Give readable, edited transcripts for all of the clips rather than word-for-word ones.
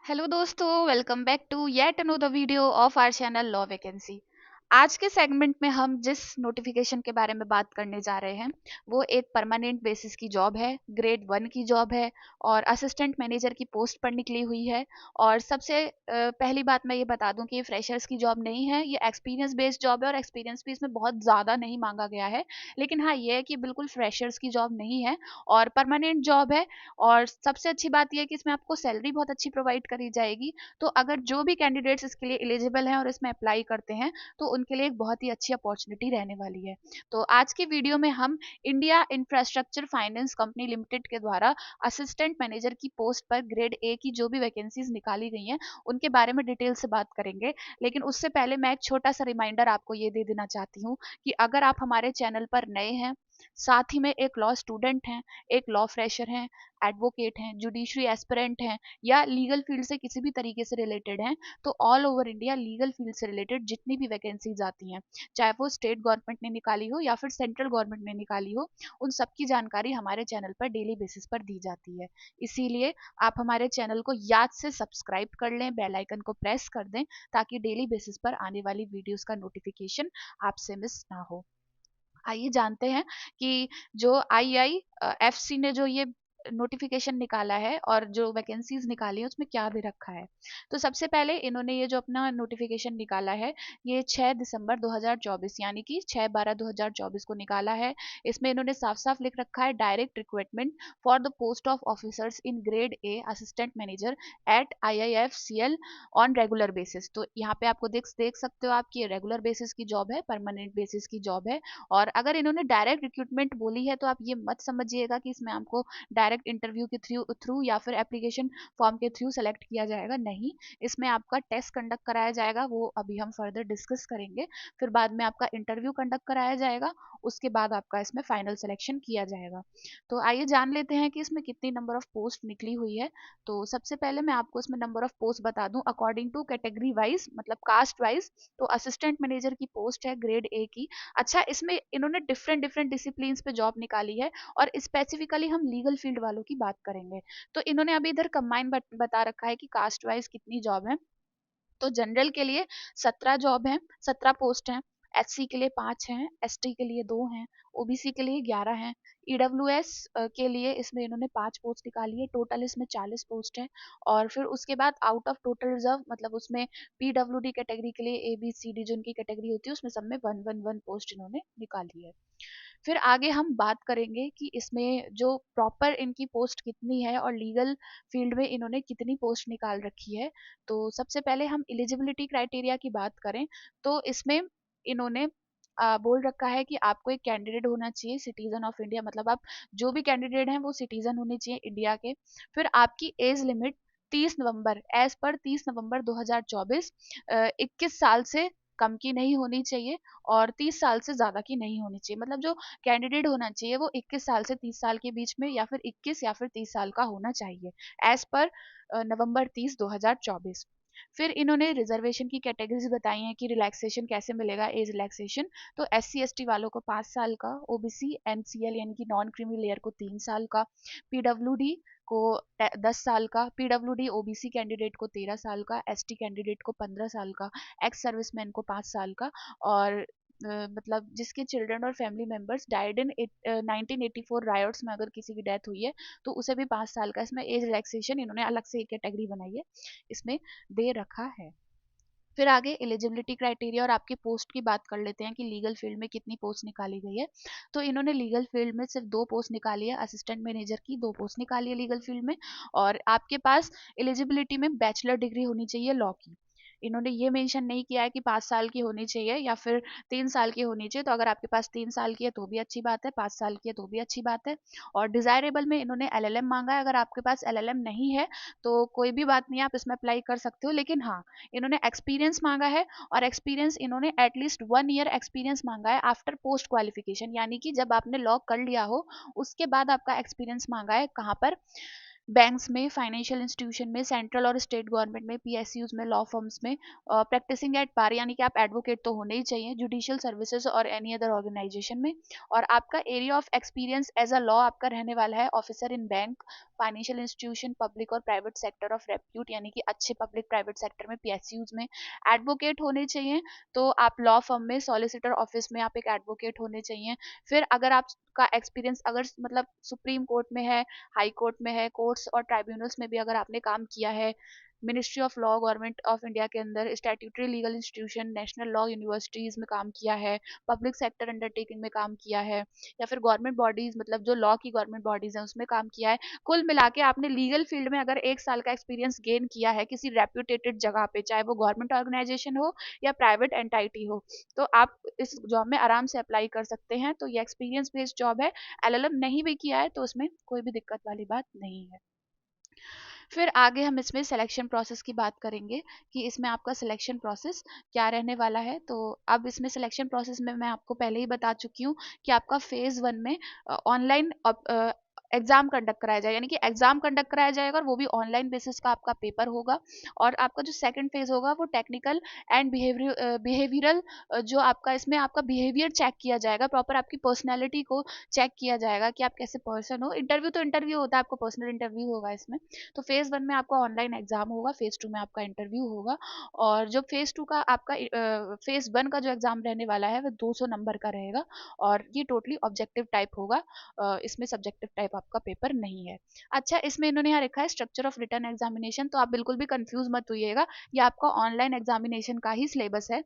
Hello दोस्तों, welcome back to yet another video of our channel law vacancy. आज के segment में हम जिस नोटिफिकेशन के बारे में बात करने जा रहे हैं वो एक परमानेंट बेसिस की जॉब है, ग्रेड 1 की जॉब है और असिस्टेंट मैनेजर की पोस्ट पर निकली हुई है। और सबसे पहली बात मैं ये बता दूं कि ये फ्रेशर्स की जॉब नहीं है, ये एक्सपीरियंस बेस्ड जॉब है और एक्सपीरियंस भी इसमें बहुत ज़्यादा नहीं मांगा गया है। लेकिन हाँ, ये है कि बिल्कुल फ्रेशर्स की जॉब नहीं है और परमानेंट जॉब है। और सबसे अच्छी बात यह है कि इसमें आपको सैलरी बहुत अच्छी प्रोवाइड करी जाएगी। तो अगर जो भी कैंडिडेट्स इसके लिए एलिजिबल हैं और इसमें अप्लाई करते हैं तो उनके लिए एक बहुत ही अच्छी अपॉर्चुनिटी रहने वाली है। तो आज की वीडियो में हम India infrastructure finance company limited के द्वारा असिस्टेंट मैनेजर की पोस्ट पर ग्रेड 1 की जो भी वैकेंसीज निकाली गई हैं उनके बारे में डिटेल से बात करेंगे। लेकिन उससे पहले मैं एक छोटा सा रिमाइंडर आपको ये दे देना चाहती हूँ कि अगर आप हमारे चैनल पर नए हैं, साथ ही में एक लॉ स्टूडेंट हैं, एक लॉ फ्रेशर हैं, एडवोकेट हैं, जुडिशरी एस्पिरेंट हैं या लीगल फील्ड से किसी भी तरीके से रिलेटेड हैं, तो all over India legal field से रिलेटेड जितनी भी वैकेंसीज आती हैं, चाहे वो स्टेट गवर्नमेंट ने निकाली हो या फिर सेंट्रल गवर्नमेंट ने निकाली हो, उन सब की जानकारी हमारे चैनल पर डेली बेसिस पर दी जाती है। इसीलिए आप हमारे चैनल को याद से सब्सक्राइब कर लें, बेल आइकन को प्रेस कर दें ताकि डेली बेसिस पर आने वाली वीडियोस का नोटिफिकेशन आपसे मिस ना हो। आइए जानते हैं कि जो IIFC ने जो ये नोटिफिकेशन निकाला है और जो वैकेंसीज निकाली है उसमें क्या दे रखा है। तो सबसे पहले इन्होंने ये जो अपना नोटिफिकेशन निकाला है ये 6 दिसंबर 2024 यानी कि 6/12/2024 को निकाला है। इसमें इन्होंने साफ साफ लिख रखा है direct recruitment for the post of officers in grade 1 assistant manager eight IIFCL on regular basis. तो यहाँ पे आपको देख देख सकते हो आप कि रेगुलर बेसिस की जॉब है, परमानेंट बेसिस की जॉब है। और अगर इन्होंने डायरेक्ट रिक्रूटमेंट बोली है तो आप ये मत समझिएगा कि इसमें आपको डायरेक्ट इंटरव्यू के थ्रू थ्रू या फिर एप्लीकेशन फॉर्म के थ्रू सेलेक्ट किया जाएगा। नहीं, इसमें आपका टेस्ट कंडक्ट कराया जाएगा, वो अभी हम फर्दर डिस्कस करेंगे। फिर बाद में आपका इंटरव्यू कंडक्ट कराया जाएगा, उसके बाद आपका इसमें फाइनल सिलेक्शन किया जाएगा। तो आइए जान लेते हैं कि इसमें कितनी नंबर ऑफ पोस्ट निकली हुई है। तो सबसे पहले मैं आपको इसमें नंबर ऑफ पोस्ट बता दूं अकॉर्डिंग टू कैटेगरी वाइज, मतलब कास्ट वाइज। तो असिस्टेंट मैनेजर की पोस्ट है ग्रेड 1 की। अच्छा, इसमें इन्होंने डिफरेंट डिफरेंट डिसिप्लिन्स पे जॉब निकाली है और स्पेसिफिकली हम लीगल फील्ड वालों की बात करेंगे। तो इन्होंने अभी इधर कंबाइन बता रखा है कि कास्ट वाइज कितनी जॉब है। तो जनरल के लिए 17 जॉब है, 17 पोस्ट हैं। SC के लिए 5 हैं, ST के लिए 2 हैं, OBC के लिए 11 हैं। EWS के लिए इसमें इन्होंने 5 पोस्ट निकाली है, टोटल इसमें 40 पोस्ट है। और फिर उसके बाद आउट ऑफ टोटल रिजर्व, मतलब उसमें PWD कैटेगरी के लिए ABCD जो उनकी कैटेगरी होती है उसमें सब में 1 1 1 पोस्ट इन्होंने निकाली है। फिर आगे हम बात करेंगे कि इसमें जो प्रॉपर इनकी पोस्ट कितनी है और लीगल फील्ड में इन्होंने कितनी पोस्ट निकाल रखी है। तो सबसे पहले हम एलिजिबिलिटी क्राइटेरिया की बात करें तो इसमें इन्होंने बोल रखा है कि आपको एक कैंडिडेट होना चाहिए सिटीजन ऑफ इंडिया, मतलब आप जो भी कैंडिडेट हैं वो सिटीजन होने चाहिए इंडिया के। फिर आपकी एज लिमिट 30 नवंबर, एज पर 30 नवंबर 2024 21 साल से कम की नहीं होनी चाहिए और 30 साल से ज़्यादा की नहीं होनी चाहिए। मतलब जो कैंडिडेट होना चाहिए वो 21 साल से 30 साल के बीच में या फिर 21 या फिर 30 साल का होना चाहिए, एज पर November 30 2024। फिर इन्होंने रिजर्वेशन की कैटेगरीज बताई हैं कि रिलैक्सेशन कैसे मिलेगा, एज रिलैक्सेशन। तो SC ST वालों को 5 साल का, OBC NCL यानी कि नॉन क्रीमी लेयर को 3 साल का, PWD को 10 साल का, PWD OBC कैंडिडेट को 13 साल का, ST कैंडिडेट को 15 साल का, एक्स सर्विसमैन को 5 साल का। और मतलब जिसके चिल्ड्रन और family members died in 1984 riots में अगर किसी की डेथ हुई है तो उसे भी 5 साल का इसमें एज रिलैक्सेशन इन्होंने अलग से एक कैटेगरी बनाई है, इसमें दे रखा है। फिर आगे एलिजिबिलिटी क्राइटेरिया और आपकी पोस्ट की बात कर लेते हैं कि लीगल फील्ड में कितनी पोस्ट निकाली गई है। तो इन्होंने लीगल फील्ड में सिर्फ 2 पोस्ट निकाली है, असिस्टेंट मैनेजर की 2 पोस्ट निकाली है लीगल फील्ड में। और आपके पास एलिजिबिलिटी में बैचलर डिग्री होनी चाहिए लॉ की। इन्होंने ये मेंशन नहीं किया है कि 5 साल की होनी चाहिए या फिर 3 साल की होनी चाहिए। तो अगर आपके पास 3 साल की है तो भी अच्छी बात है, 5 साल की है तो भी अच्छी बात है। और डिजायरेबल में इन्होंने LLM मांगा है, अगर आपके पास LLM नहीं है तो कोई भी बात नहीं, आप इसमें अप्लाई कर सकते हो। लेकिन हाँ, इन्होंने एक्सपीरियंस मांगा है और एक्सपीरियंस इन्होंने एटलीस्ट 1 ईयर एक्सपीरियंस मांगा है आफ्टर पोस्ट क्वालिफिकेशन, यानी कि जब आपने लॉ कर लिया हो उसके बाद आपका एक्सपीरियंस मांगा है। कहाँ पर? बैंक्स में, फाइनेंशियल इंस्टीट्यूशन में, सेंट्रल और स्टेट गवर्नमेंट में, PSUs में, लॉ फर्म्स में, प्रैक्टिसिंग एट बार यानी कि आप एडवोकेट तो होने ही चाहिए, जुडिशियल सर्विसेज और एनी अदर ऑर्गेनाइजेशन में। और आपका area of experience as a law आपका रहने वाला है officer in bank, financial institution, public और प्राइवेट सेक्टर ऑफ रेप्यूट यानी कि अच्छे पब्लिक प्राइवेट सेक्टर में, पीएसयूज में एडवोकेट होने चाहिए। तो आप लॉ फर्म में, सॉलिसिटर ऑफिस में आप एक एडवोकेट होने चाहिए। फिर अगर आपका एक्सपीरियंस अगर मतलब सुप्रीम कोर्ट में है, हाई कोर्ट में है, कोर्ट्स और ट्राइब्यूनल्स में भी अगर आपने काम किया है, ministry of law government of India के अंदर, statutory legal institution, national law universities में काम किया है, पब्लिक सेक्टर अंडरटेकिंग में काम किया है, या फिर गवर्नमेंट बॉडीज मतलब जो लॉ की गवर्नमेंट बॉडीज हैं उसमें काम किया है, कुल मिला के आपने लीगल फील्ड में अगर 1 साल का एक्सपीरियंस गेन किया है किसी रेप्यूटेटेड जगह पे, चाहे वो गवर्नमेंट ऑर्गेनाइजेशन हो या प्राइवेट एंटाइटी हो, तो आप इस जॉब में आराम से अप्लाई कर सकते हैं। तो ये एक्सपीरियंस बेस्ड जॉब है। एलएलएम नहीं भी किया है तो उसमें कोई भी दिक्कत वाली बात नहीं है। फिर आगे हम इसमें सिलेक्शन प्रोसेस की बात करेंगे कि इसमें आपका सिलेक्शन प्रोसेस क्या रहने वाला है। तो अब इसमें सिलेक्शन प्रोसेस में मैं आपको पहले ही बता चुकी हूँ कि आपका फेज़ 1 में ऑनलाइन एग्जाम कंडक्ट कराया जाएगा, यानी कि एग्जाम कंडक्ट कराया जाएगा और वो भी ऑनलाइन बेसिस का आपका पेपर होगा। और आपका जो सेकंड फेज होगा वो टेक्निकल एंड बिहेवियरल, जो आपका इसमें आपका बिहेवियर चेक किया जाएगा, प्रॉपर आपकी पर्सनैलिटी को चेक किया जाएगा कि आप कैसे पर्सन हो। इंटरव्यू तो इंटरव्यू होता है, आपको पर्सनल इंटरव्यू होगा इसमें। तो फेज 1 में आपका ऑनलाइन एग्जाम होगा, फेज 2 में आपका इंटरव्यू होगा। और जो फेज 2 का आपका फेज 1 का जो एग्जाम रहने वाला है वो 200 नंबर का रहेगा और ये टोटली ऑब्जेक्टिव टाइप होगा। इसमें सब्जेक्टिव टाइप आपका पेपर नहीं है। अच्छा, इसमें इन्होंने यहाँ लिखा है स्ट्रक्चर ऑफ रिटन एग्जामिनेशन, तो आप बिल्कुल भी कंफ्यूज मत होइएगा, ये आपका ऑनलाइन एग्जामिनेशन का ही सिलेबस है।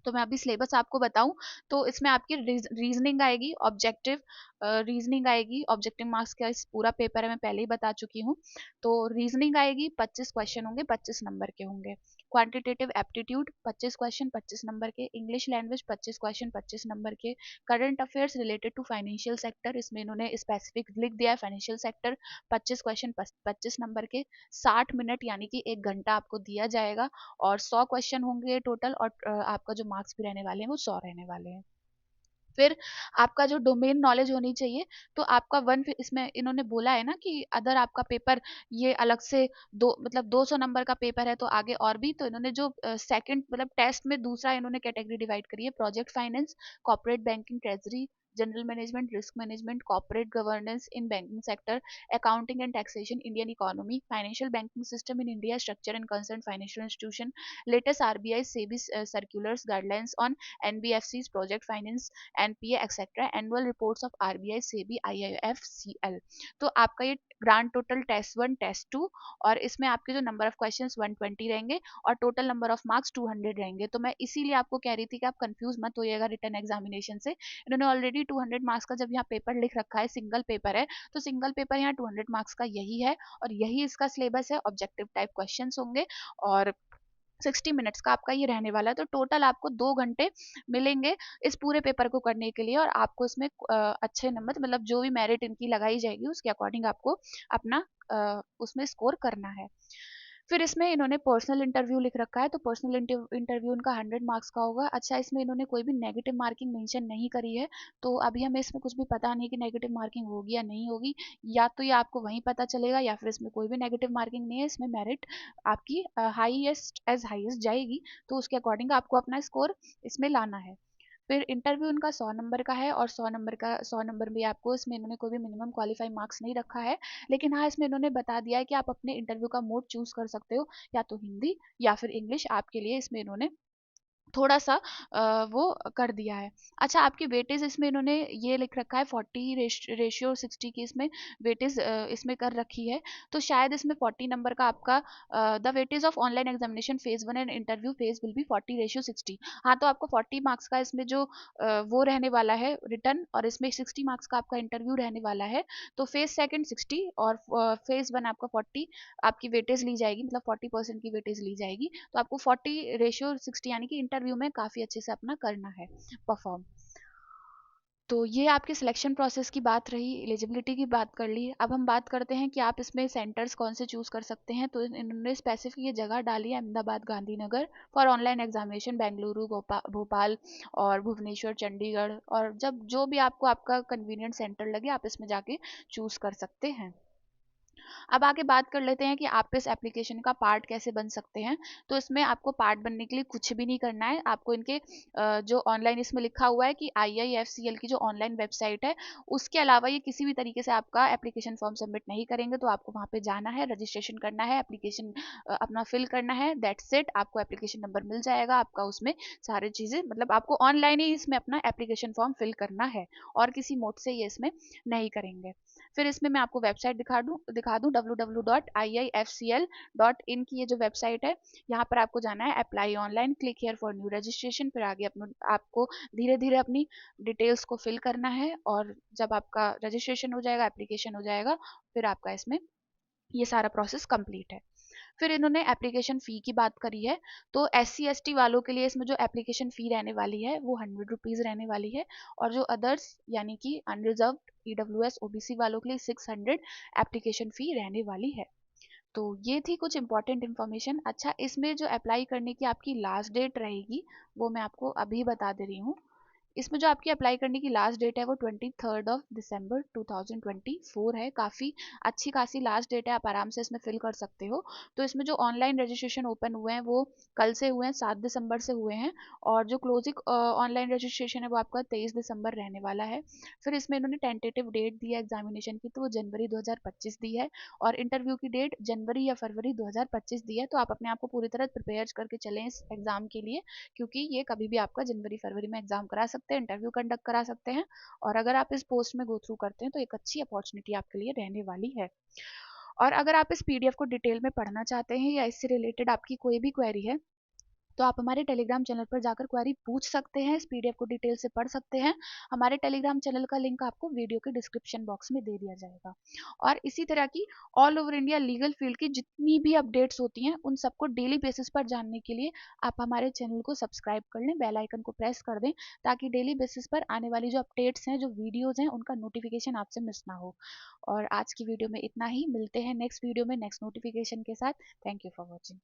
तो मैं अभी सिलेबस आपको बताऊं तो इसमें आपकी रीजनिंग आएगी, ऑब्जेक्टिव रीजनिंग आएगी, ऑब्जेक्टिव मार्क्स का इस पूरा पेपर है, मैं पहले ही बता चुकी हूँ। तो रीजनिंग आएगी, 25 क्वेश्चन होंगे, 25 नंबर के होंगे। क्वांटिटेटिव एप्टीट्यूड 25 क्वेश्चन 25 नंबर के। इंग्लिश लैंग्वेज 25 क्वेश्चन 25 नंबर के। Current affairs related to financial sector, इसमें इन्होंने स्पेसिफिक लिख दिया है, फाइनेंशियल सेक्टर 25 क्वेश्चन 25 नंबर के। 60 मिनट यानी कि 1 घंटा आपको दिया जाएगा और 100 क्वेश्चन होंगे टोटल, और आपका जो मार्क्स भी रहने वाले हैं वो 100 रहने वाले हैं। फिर आपका जो डोमेन नॉलेज होनी चाहिए, तो आपका इसमें इन्होंने बोला है ना कि अगर आपका पेपर ये अलग से दो मतलब 200 नंबर का पेपर है तो आगे और भी, तो इन्होंने जो सेकंड मतलब टेस्ट में दूसरा इन्होंने कैटेगरी डिवाइड करी है, project finance, corporate banking, treasury, general management, risk management, corporate governance in banking sector, accounting and taxation, Indian economy, financial banking system in India, structure and concern financial institution, latest RBI SEBI circulars guidelines on NBFCs, project finance, NPA etcetera, annual reports of RBI, SEBI, IIFCL. तो आपका ये grand total test 1 test 2, और इसमें आपके जो number of questions 120 रहेंगे और total number of marks 200 रहेंगे। तो मैं इसीलिए आपको कह रही थी कि आप कंफ्यूज मत होइएगा रिटर्न एग्जामिनेशन से। इन्होंने ऑलरेडी 200 मार्क्स का जब यहाँ पेपर लिख रखा है, सिंगल पेपर है, तो सिंगल पेपर यहाँ 200 मार्क्स का यही है और यही इसका सिलेबस है। ऑब्जेक्टिव टाइप क्वेश्चन होंगे और 60 मिनट्स का आपका ये रहने वाला है। तो टोटल आपको 2 घंटे मिलेंगे इस पूरे पेपर को करने के लिए, और आपको इसमें अच्छे नंबर मतलब जो भी मेरिट इनकी लगाई जाएगी उसके अकॉर्डिंग आपको अपना उसमें स्कोर करना है। फिर इसमें इन्होंने पर्सनल इंटरव्यू लिख रखा है, तो पर्सनल इंटरव्यू उनका 100 मार्क्स का होगा। अच्छा, इसमें इन्होंने कोई भी नेगेटिव मार्किंग मेंशन नहीं करी है, तो अभी हमें इसमें कुछ भी पता नहीं कि नेगेटिव मार्किंग होगी या नहीं होगी, या तो ये आपको वहीं पता चलेगा या फिर इसमें कोई भी नेगेटिव मार्किंग नहीं है। इसमें मेरिट आपकी हाईएस्ट जाएगी, तो उसके अकॉर्डिंग आपको अपना स्कोर इसमें लाना है। फिर इंटरव्यू उनका 100 नंबर का है और 100 नंबर भी आपको, इसमें इन्होंने कोई भी मिनिमम क्वालिफाई मार्क्स नहीं रखा है, लेकिन हाँ इसमें इन्होंने बता दिया है कि आप अपने इंटरव्यू का मोड चूज कर सकते हो, या तो हिंदी या फिर इंग्लिश, आपके लिए इसमें इन्होंने थोड़ा सा वो कर दिया है। अच्छा, आपकी वेटेज इसमें इन्होंने ये लिख रखा है 40 रेशियो 60 की इसमें वेटेज इसमें कर रखी है, तो शायद इसमें 40 नंबर का आपका the weightage of online examination phase 1 and interview phase will be 40 ratio 60। हाँ, तो आपको 40 मार्क्स का इसमें जो वो रहने वाला है रिटर्न, और इसमें 60 मार्क्स का आपका इंटरव्यू रहने वाला है। तो फेज सेकंड 60 और फेज 1 आपका 40 आपकी वेटेज ली जाएगी, मतलब 40% की वेटेज ली जाएगी। तो आपको 40 रेशियो 60 यानी कि इंटरव्यू में काफ़ी अच्छे से अपना करना है परफॉर्म। तो ये आपके सिलेक्शन प्रोसेस की बात रही, एलिजिबिलिटी की बात कर ली। अब हम बात करते हैं कि आप इसमें सेंटर्स कौन से चूज़ कर सकते हैं। तो इन्होंने स्पेसिफिक ये जगह डाली है, Ahmedabad, Gandhinagar for online examination, Bengaluru, Bhopal और भुवनेश्वर, चंडीगढ़, और जब जो भी आपको आपका कन्वीनियंट सेंटर लगे आप इसमें जाके चूज़ कर सकते हैं। अब आगे बात कर लेते हैं कि आप इस एप्लीकेशन का पार्ट कैसे बन सकते हैं। तो इसमें आपको पार्ट बनने के लिए कुछ भी नहीं करना है। आपको इनके जो ऑनलाइन इसमें लिखा हुआ है कि IIFCL की जो ऑनलाइन वेबसाइट है, उसके अलावा ये किसी भी तरीके से आपका एप्लीकेशन फॉर्म सबमिट नहीं करेंगे। तो आपको वहाँ पे जाना है, रजिस्ट्रेशन करना है, एप्लीकेशन अपना फिल करना है, दैट्स इट। आपको एप्लीकेशन नंबर मिल जाएगा, आपका उसमें सारी चीज़ें, मतलब आपको ऑनलाइन ही इसमें अपना एप्लीकेशन फॉर्म फिल करना है, और किसी मोड से ये इसमें नहीं करेंगे। फिर इसमें मैं आपको वेबसाइट दिखा दूँ www.iifcl.in की ये जो वेबसाइट है, यहाँ पर आपको जाना है apply online, click here for new registration. फिर आगे आपको धीरे धीरे अपनी डिटेल्स को फिल करना है, और जब आपका रजिस्ट्रेशन हो जाएगा, एप्लीकेशन हो जाएगा, फिर आपका इसमें ये सारा प्रोसेस कंप्लीट है। फिर इन्होंने एप्लीकेशन फ़ी की बात करी है। तो SC ST वालों के लिए इसमें जो एप्लीकेशन फ़ी रहने वाली है वो 100 रुपीज़ रहने वाली है, और जो अदर्स यानी कि अनरिजर्व्ड EWS OBC वालों के लिए 600 एप्लीकेशन फ़ी रहने वाली है। तो ये थी कुछ इंपॉर्टेंट इन्फॉर्मेशन। अच्छा, इसमें जो अप्लाई करने की आपकी लास्ट डेट रहेगी वो मैं आपको अभी बता दे रही हूँ। इसमें जो आपकी अप्लाई करने की लास्ट डेट है वो 23 दिसंबर 2024 है। काफ़ी अच्छी खासी लास्ट डेट है, आप आराम से इसमें फिल कर सकते हो। तो इसमें जो ऑनलाइन रजिस्ट्रेशन ओपन हुए हैं वो कल से हुए हैं, 7 दिसंबर से हुए हैं, और जो क्लोजिंग ऑनलाइन रजिस्ट्रेशन है वो आपका 23 दिसंबर रहने वाला है। फिर इसमें इन्होंने टेंटेटिव डेट दी है एग्जामिनेशन की, तो वो जनवरी 2025 दी है, और इंटरव्यू की डेट जनवरी या फरवरी 2025 दी है। तो आप अपने आप को पूरी तरह प्रिपेयर करके चलें इस एग्ज़ाम के लिए, क्योंकि ये कभी भी आपका जनवरी फरवरी में एग्जाम करा सकते हैं, इंटरव्यू कंडक्ट करा सकते हैं, और अगर आप इस पोस्ट में गो थ्रू करते हैं तो एक अच्छी अपॉर्चुनिटी आपके लिए रहने वाली है। और अगर आप इस PDF को डिटेल में पढ़ना चाहते हैं, या इससे रिलेटेड आपकी कोई भी क्वेरी है, तो आप हमारे टेलीग्राम चैनल पर जाकर क्वेरी पूछ सकते हैं, इस PDF को डिटेल से पढ़ सकते हैं। हमारे टेलीग्राम चैनल का लिंक आपको वीडियो के डिस्क्रिप्शन बॉक्स में दे दिया जाएगा। और इसी तरह की all over India legal field की जितनी भी अपडेट्स होती हैं, उन सबको डेली बेसिस पर जानने के लिए आप हमारे चैनल को सब्सक्राइब कर लें, बेल आइकन को प्रेस कर दें, ताकि डेली बेसिस पर आने वाली जो अपडेट्स हैं, जो वीडियोज़ हैं, उनका नोटिफिकेशन आपसे मिस ना हो। और आज की वीडियो में इतना ही, मिलते हैं नेक्स्ट वीडियो में नेक्स्ट नोटिफिकेशन के साथ। Thank you for watching.